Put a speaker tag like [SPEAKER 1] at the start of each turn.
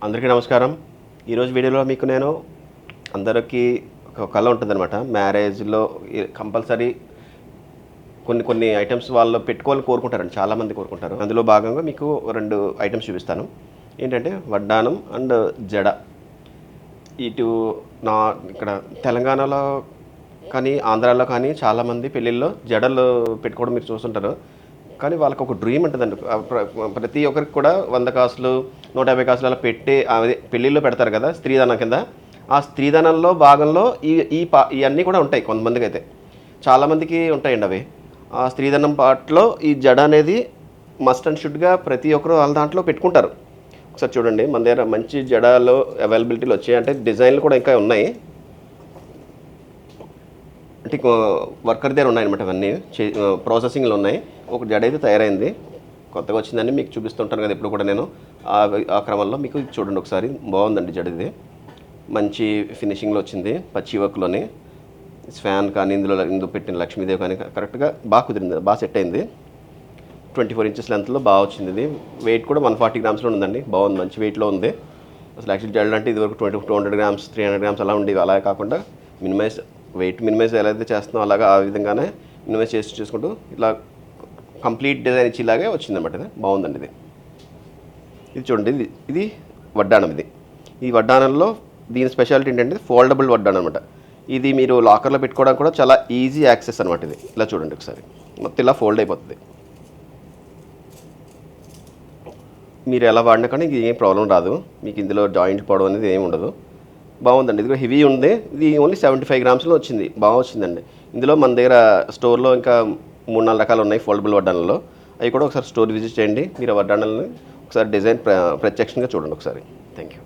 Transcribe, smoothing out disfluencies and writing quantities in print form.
[SPEAKER 1] అందరికీ నమస్కారం. ఈరోజు వీడియోలో మీకు నేను అందరికీ ఒక కళ ఉంటుందన్నమాట. మ్యారేజ్లో కంపల్సరీ కొన్ని ఐటమ్స్ వాళ్ళు పెట్టుకోవాలని కోరుకుంటారండి, చాలామంది కోరుకుంటారు. అందులో భాగంగా మీకు 2 ఐటమ్స్ చూపిస్తాను. ఏంటంటే వడ్డానం అండ్ జడ. ఇటు ఇక్కడ తెలంగాణలో కానీ ఆంధ్రాలో కానీ చాలామంది పెళ్ళిళ్ళలో జడలు పెట్టుకోవడం మీరు చూస్తుంటారు. కానీ వాళ్ళకి ఒక డ్రీమ్ ఉంటుందండి. ప్రతి ఒక్కరికి కూడా 100 కాసులు 150 కాసులు అలా పెట్టి అదే పెళ్ళిళ్ళు పెడతారు కదా స్త్రీధనం కింద. ఆ స్త్రీధనంలో భాగంలో ఇవన్నీ కూడా ఉంటాయి. కొంతమందికి అయితే చాలామందికి ఉంటాయండి అవి. ఆ స్త్రీధనం పార్ట్లో ఈ జడ అనేది మస్ట్ అండ్ షుడ్గా ప్రతి ఒక్కరు వాళ్ళ దాంట్లో పెట్టుకుంటారు. ఒకసారి చూడండి, మన దగ్గర మంచి జడలో అవైలబిలిటీలు వచ్చాయి. అంటే డిజైన్లు కూడా ఇంకా ఉన్నాయి. అంటే వర్కర్ దగ్గర ఉన్నాయన్నమాట. ఇవన్నీ ప్రాసెసింగ్లో ఉన్నాయి. ఒక జడ అయితే తయారైంది, కొత్తగా వచ్చిందని మీకు చూపిస్తుంటాను కదా ఎప్పుడు కూడా నేను. ఆ క్రమంలో మీకు చూడండి ఒకసారి. బాగుందండి జడ. ఇది మంచి ఫినిషింగ్లో వచ్చింది, పచ్చి వర్క్లోని. ఫ్యాన్ కానీ ఇందులో పెట్టిన లక్ష్మీదేవి కానీ కరెక్ట్గా బాగా కుదిరింది, బాగా సెట్ అయింది. 24 ఇంచెస్ లెంత్లో బాగా వచ్చింది. ఇది వెయిట్ కూడా 140 గ్రామ్స్లో ఉందండి. బాగుంది, మంచి వెయిట్లో ఉంది. అసలు యాక్చువల్లీ జడ అంటే ఇదివరకు 200 గ్రామ్స్ 300 గ్రామ్స్ అలా ఉండేవి. అలా కాకుండా వెయిట్ మినిమైజ్ ఎలా అయితే చేస్తున్నాం అలాగా ఆ విధంగానే మినిమైజ్ చేసుకుంటూ ఇలా కంప్లీట్ డిజైన్ ఇచ్చేలాగే వచ్చిందన్నమాట. ఇది బాగుందండి. ఇది చూడండి, ఇది వడ్డానం. ఈ వడ్డానంలో దీని స్పెషాలిటీ ఏంటంటే ఫోల్డబుల్ వడ్డానం అనమాట. ఇది మీరు లాకర్లో పెట్టుకోవడానికి కూడా చాలా ఈజీ యాక్సెస్ అనమాట. ఇది ఇలా చూడండి ఒకసారి, మొత్తం ఇలా ఫోల్డ్ అయిపోతుంది. మీరు ఎలా వాడినా కానీ ఇది ఏం ప్రాబ్లం రాదు. మీకు ఇందులో జాయింట్ పోవడం అనేది ఏమి ఉండదు. బాగుందండి. ఇది హెవీ ఉంది. ఇది ఓన్లీ 75 గ్రామ్స్లో వచ్చింది, బాగా వచ్చిందండి. ఇందులో మన దగ్గర స్టోర్లో ఇంకా 3-4 రకాలు ఉన్నాయి ఫోల్డబుల్ వడ్డానంలో. అవి కూడా ఒకసారి స్టోర్ విజిట్ చేయండి. మీరు వడ్డానాలని ఒకసారి డిజైన్ ప్రత్యక్షంగా చూడండి ఒకసారి. Thank you.